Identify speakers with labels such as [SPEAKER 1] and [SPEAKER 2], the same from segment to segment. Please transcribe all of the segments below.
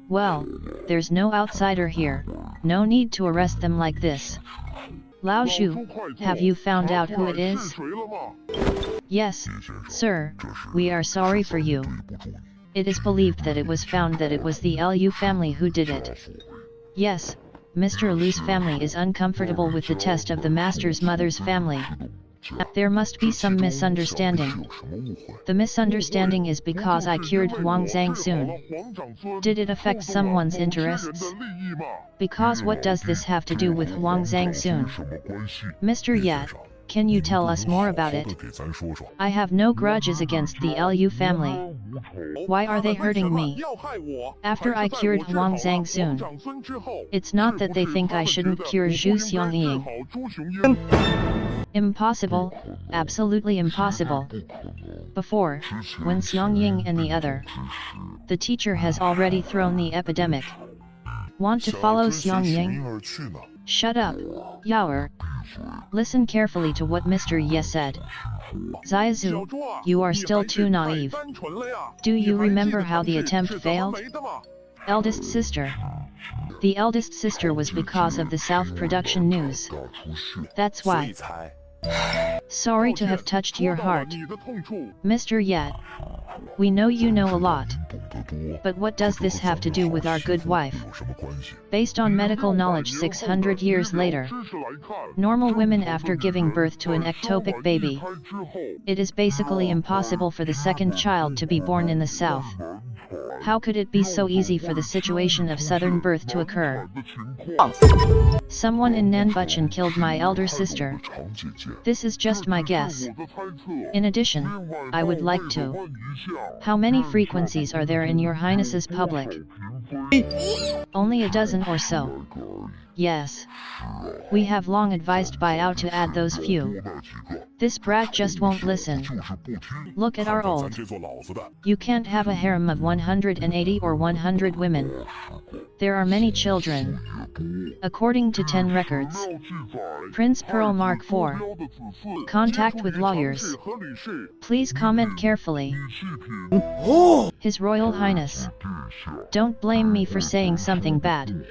[SPEAKER 1] Well, there's no outsider here, no need to arrest them like this. Lao Zhu, have you found out who it is? Yes, sir, we are sorry for you. It is believed that it was found that it was the Lu family who did it. Yes, Mr. Lu's family is uncomfortable with the test of the master's mother's family. There must be some misunderstanding. The misunderstanding is because I cured Huang Zhang soon. Did it affect someone's interests? Because what does this have to do with Huang Zhang soon? Mr. Yat, can you tell us more about it? I have no grudges against the Lu family. Why are they hurting me? After I cured Huang Zhang soon. It's not that they think I shouldn't cure Zhu Xiangying. Impossible, absolutely impossible. Before, when Xiangying and the teacher has already thrown the epidemic. Want to follow Xiangying? Shut up, Yaoer. Listen carefully to what Mr. Ye said. Zaizu, you are still too naive. Do you remember how the attempt failed? Eldest sister. The eldest sister was because of the South production news. That's why. Sorry to have touched your heart. Mr. Yat. We know you know a lot. But what does this have to do with our good wife? Based on medical knowledge 600 years later, normal women after giving birth to an ectopic baby, it is basically impossible for the second child to be born in the south. How could it be so easy for the situation of southern birth to occur? Someone in Nanbuchan killed my elder sister. This is just my guess. In addition, I would like to. How many frequencies are there in your Highness's public? Only a dozen or so. Yes. We have long advised Biao to add those few. This brat just won't listen. Look at our old. You can't have a harem of 180 or 100 women. There are many children. According to 10 records. Prince Pearl Mark IV. Contact with lawyers. Please comment carefully. His Royal Highness. Don't blame me for saying something bad.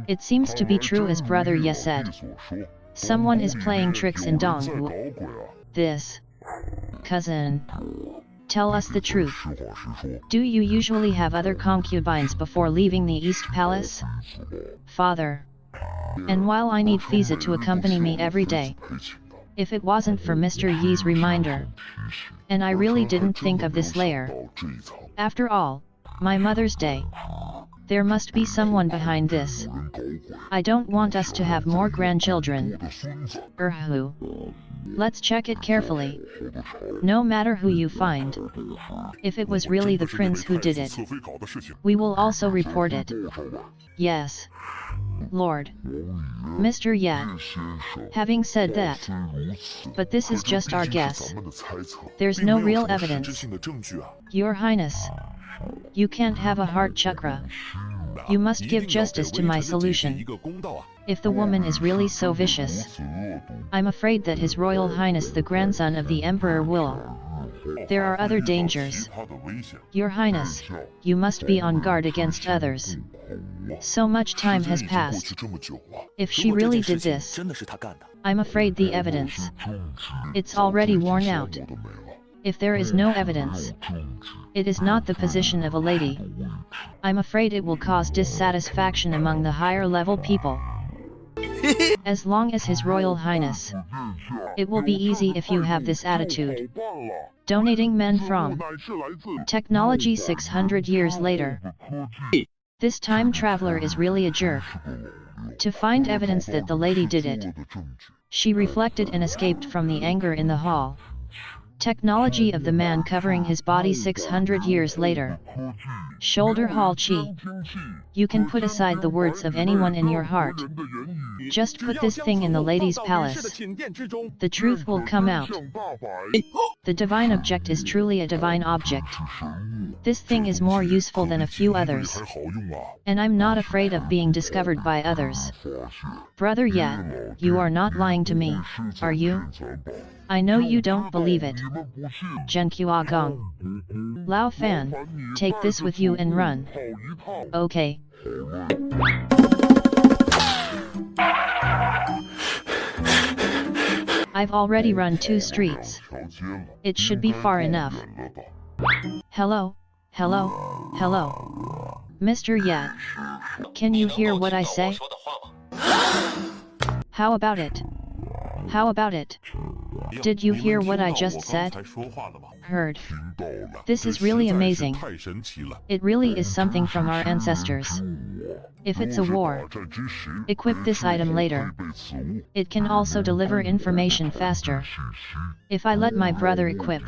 [SPEAKER 1] It seems to be true as Brother Ye said. Someone is playing tricks in Donghu. This. Cousin. Tell us the truth. Do you usually have other concubines before leaving the East Palace? Father. And while I need Fiza to accompany me every day. If it wasn't for Mr. Yi's reminder. And I really didn't think of this layer. After all, my Mother's Day. There must be someone behind this. I don't want us to have more grandchildren. Who? Let's check it carefully. No matter who you find. If it was really the prince who did it, we will also report it. Yes. Lord. Mr. Yat. Having said that. But this is just our guess. There's no real evidence. Your Highness. You can't have a heart chakra. You must give justice to my solution. If the woman is really so vicious, I'm afraid that His Royal Highness the grandson of the Emperor will. There are other dangers. Your Highness, you must be on guard against others. So much time has passed. If she really did this, I'm afraid the evidence. It's already worn out. If there is no evidence, it is not the position of a lady. I'm afraid it will cause dissatisfaction among the higher level people. As long as His Royal Highness. It will be easy if you have this attitude. Donating men from technology 600 years later. This time traveler is really a jerk. To find evidence that the lady did it. She reflected and escaped from the anger in the hall. Technology of the man covering his body 600 years later. Shoulder Hall Chi. You can put aside the words of anyone in your heart. Just put this thing in the lady's palace. The truth will come out. The divine object is truly a divine object. This thing is more useful than a few others. And I'm not afraid of being discovered by others. Brother Yat, you are not lying to me, are you? I know you don't believe it. Zhenqua Gong. Lao Fan, take this with you and run. Okay. I've already run 2 streets. It should be far enough. Hello, hello, hello. Mr. Yat. Can you hear what I say? How about it? How about it? Did you hear what I just said? Heard. This is really amazing. It really is something from our ancestors. If it's a war, equip this item later. It can also deliver information faster. If I let my brother equip,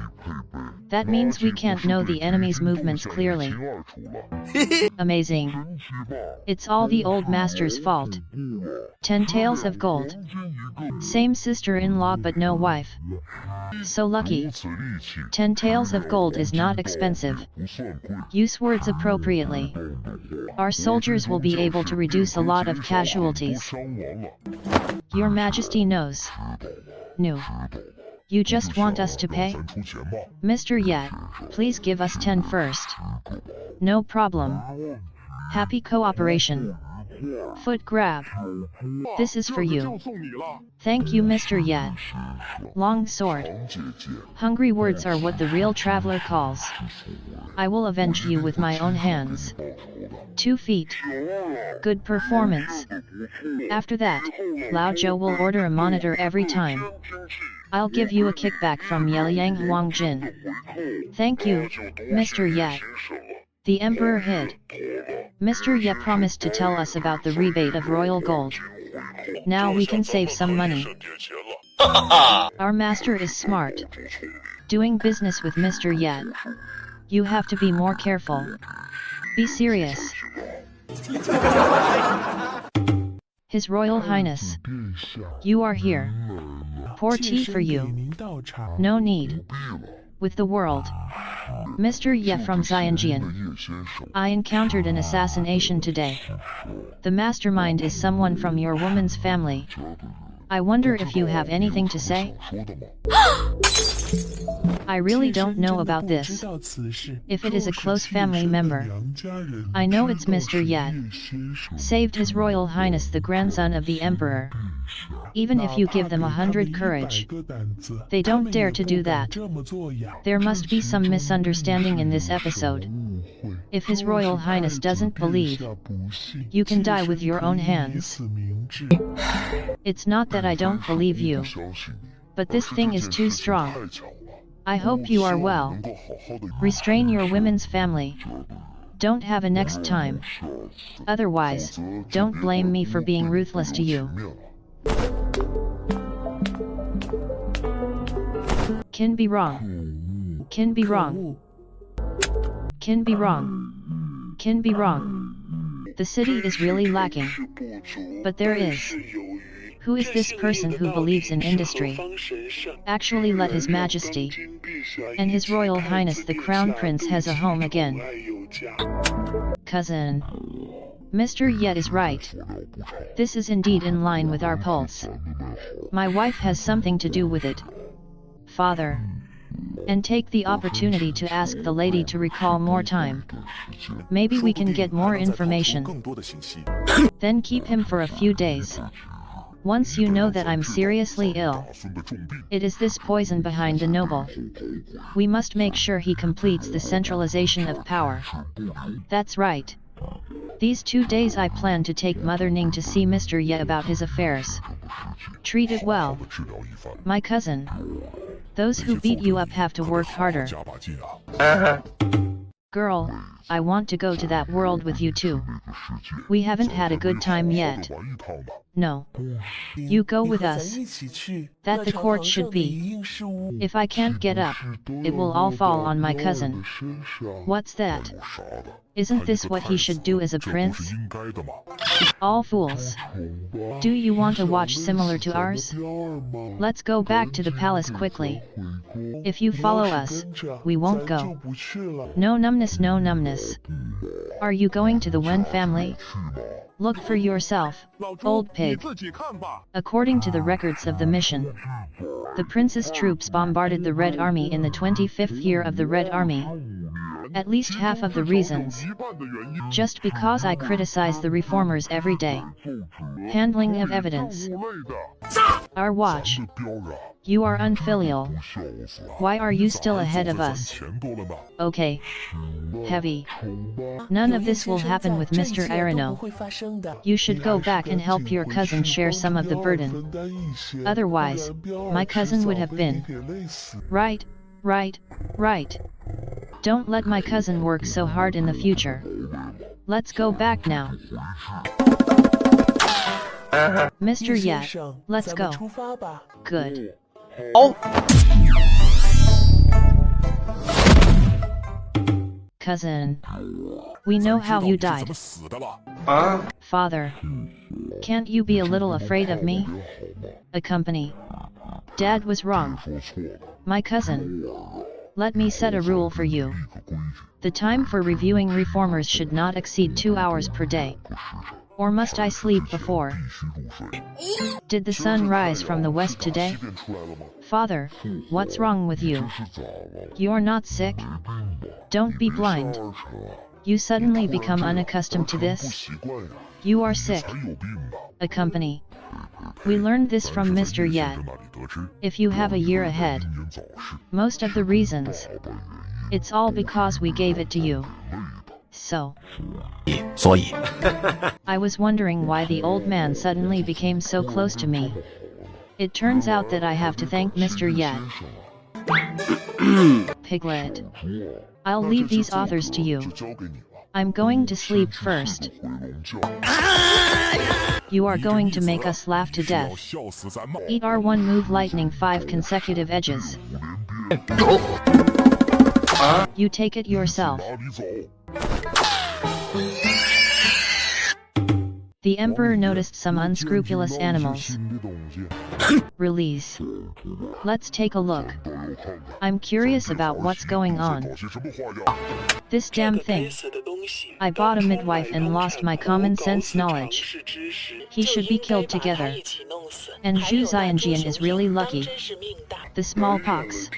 [SPEAKER 1] that means we can't know the enemy's movements clearly. Amazing. It's all the old master's fault. 10 taels of gold. Same sister-in-law but no wife. So lucky. 10 taels of gold is not expensive. Use words appropriately. Our soldiers will be able to reduce a lot of casualties. Your Majesty knows. No. You just want us to pay? Mr. Yat, please give us 10 first. No problem. Happy cooperation. Foot grab. This is for you. Thank you, Mr. Yat. Long sword. Hungry words are what the real traveler calls. I will avenge you with my own hands. 2 feet. Good performance. After that, Lao Zhou will order a monitor every time. I'll give you a kickback from Yeliang Huangjin. Thank you, Mr. Yat. The Emperor hid. Mr. Ye promised to tell us about the rebate of royal gold. Now we can save some money. Our master is smart. Doing business with Mr. Ye. You have to be more careful. Be serious. His Royal Highness. You are here. Pour tea for you. No need. With the world. Mr. Ye from Xianjian. I encountered an assassination today. The mastermind is someone from your woman's family. I wonder if you have anything to say? I really don't know about this. If it is a close family member. I know it's Mr. Yat. Saved His Royal Highness the grandson of the Emperor. Even if you give them 100 courage, they don't dare to do that. There must be some misunderstanding in this episode. If His Royal Highness doesn't believe, you can die with your own hands. It's not that I don't believe you, but this thing is too strong. I hope you are well. Restrain your women's family. Don't have a next time. Otherwise, don't blame me for being ruthless to you. Can be wrong. Can be wrong. Can be wrong. Can be wrong. The city is really lacking. But there is. Who is this person who believes in industry? Actually let His Majesty and His Royal Highness the Crown Prince has a home again. Cousin. Mr. Yet is right. This is indeed in line with our pulse. My wife has something to do with it. Father. And take the opportunity to ask the lady to recall more time. Maybe we can get more information. Then keep him for a few days. Once you know that I'm seriously ill. It is this poison behind the noble. We must make sure he completes the centralization of power. That's right. These 2 days I plan to take Mother Ning to see Mr. Ye about his affairs. Treat it well. My cousin. Those who beat you up have to work harder. Girl, I want to go to that world with you too. We haven't had a good time yet. No. You go with us. That the court should be. If I can't get up, it will all fall on my cousin. What's that? Isn't this what he should do as a prince? All fools. Do you want a watch similar to ours? Let's go back to the palace quickly. If you follow us, we won't go. No numbness, no numbness. Are you going to the Wen family? Look for yourself, old pig. According to the records of the mission, The prince's troops bombarded the Red Army in the 25th year of the Red Army. At least half of the reasons. Just because I criticize the reformers every day. Handling of evidence. Our watch. You are unfilial. Why are you still ahead of us? Okay. Heavy. None of this will happen with Mr. Arano. You should go back and help your cousin share some of the burden. Otherwise, my cousin would have been. Right. Don't let my cousin work so hard in the future. Let's go back now. Mr. Yat, let's go. Good.
[SPEAKER 2] Oh!
[SPEAKER 1] Cousin. We know how you died. Father. Can't you be a little afraid of me? Accompany. Dad was wrong. My cousin. Let me set a rule for you. The time for reviewing reformers should not exceed 2 hours per day. Or must I sleep before? Did the sun rise from the west today? Father, what's wrong with you? You're not sick? Don't be blind. You suddenly become unaccustomed to this? You are sick. Accompany. We learned this from Mr. Yat. If you have a year ahead. Most of the reasons. It's all because we gave it to you. So. I was wondering why the old man suddenly became so close to me. It turns out that I have to thank Mr. Yat. Piglet. I'll leave these authors to you. I'm going to sleep first. You are going to make us laugh to death. Eat R1 move lightning 5 consecutive edges. You take it yourself. The Emperor noticed some unscrupulous animals. Release. Let's take a look. I'm curious about what's going on. This damn thing. I bought a midwife and lost my common sense knowledge. He should be killed together. And Zhu Youjian is really lucky. The smallpox.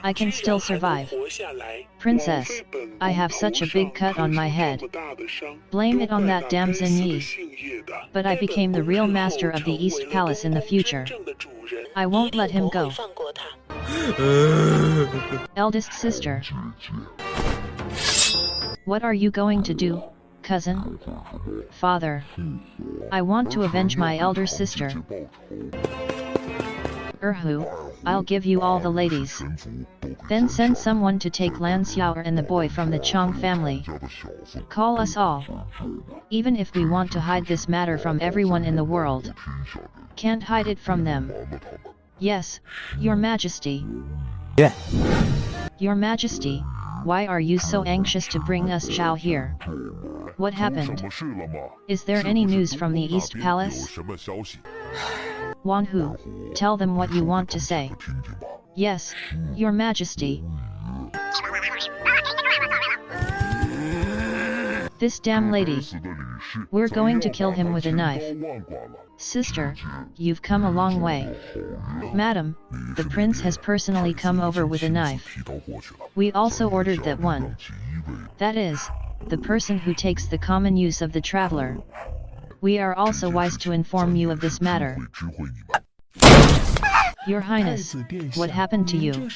[SPEAKER 1] I can still survive. Princess, I have such a big cut on my head. Blame it on that damn Zenyi. But I became the real master of the East Palace in the future. I won't let him go. Eldest sister. What are you going to do, cousin? Father. I want to avenge my elder sister. I'll give you all the ladies. Then send someone to take Lan Xiao and the boy from the Chong family. Call us all. Even if we want to hide this matter from everyone in the world. Can't hide it from them. Yes, Your Majesty.
[SPEAKER 2] Yeah.
[SPEAKER 1] Your Majesty, why are you so anxious to bring us Zhao here? What happened? Is there any news from the East Palace? Wanhu, tell them what you want to say. Yes, Your Majesty. This damn lady. We're going to kill him with a knife. Sister, you've come a long way. Madam, the prince has personally come over with a knife. We also ordered that one. That is, the person who takes the common use of the traveler. We are also wise to inform you of this matter. Your Highness, what happened to you?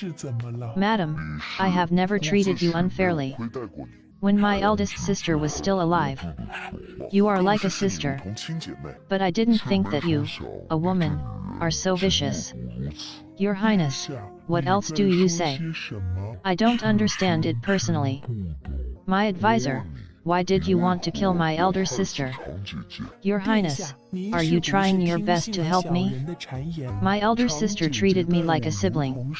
[SPEAKER 1] Madam, I have never treated you unfairly. When my eldest sister was still alive. You are like a sister. But I didn't think that you, a woman, are so vicious. Your Highness, what else do you say? I don't understand it personally. My advisor, why did you want to kill my elder sister? Your Highness, are you trying your best to help me? My elder sister treated me like a sibling.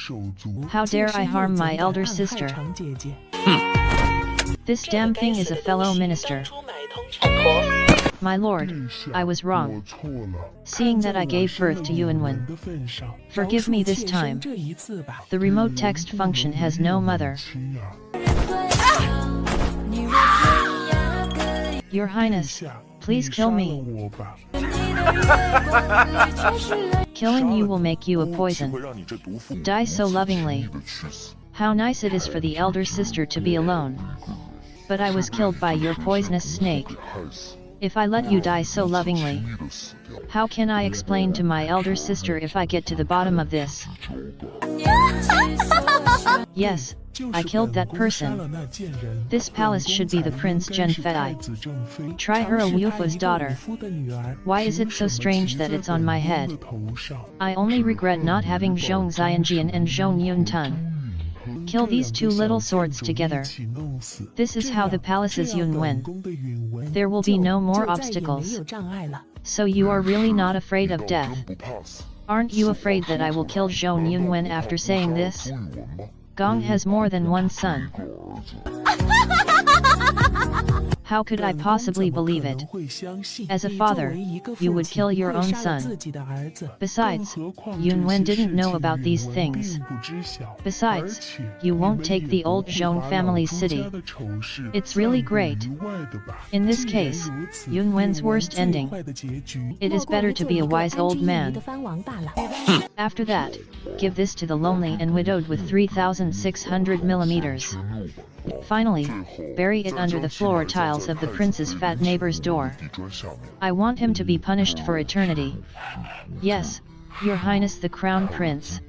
[SPEAKER 1] How dare I harm my elder sister? This damn thing is a fellow minister. My lord, I was wrong. Seeing that I gave birth to Yuanwen. Forgive me this time. The remote text function has no mother. Your Highness, please kill me. Killing you will make you a poison. Die so lovingly. How nice it is for the elder sister to be alone. But I was killed by your poisonous snake. If I let you die so lovingly, how can I explain to my elder sister if I get to the bottom of this? Yes, I killed that person. This palace should be the Prince Zhenfei. Try her a Wufu's daughter. Why is it so strange that it's on my head? I only regret not having Zhong Xianjian and Zhong Yuntun. Kill these two little swords together. This is how the palace is Yunwen. There will be no more obstacles. So you are really not afraid of death? Aren't you afraid that I will kill Zhong Yunwen after saying this? Gong has more than one son. How could I possibly believe it? As a father, you would kill your own son. Besides, Yunwen didn't know about these things. Besides, you won't take the old Zhong family's city. It's really great. In this case, Yunwen's worst ending. It is better to be a wise old man. After that, give this to the lonely and widowed with 3,600 millimeters. Finally, bury it under the floor tiles of the prince's fat neighbor's door. I want him to be punished for eternity. Yes, Your Highness the Crown Prince.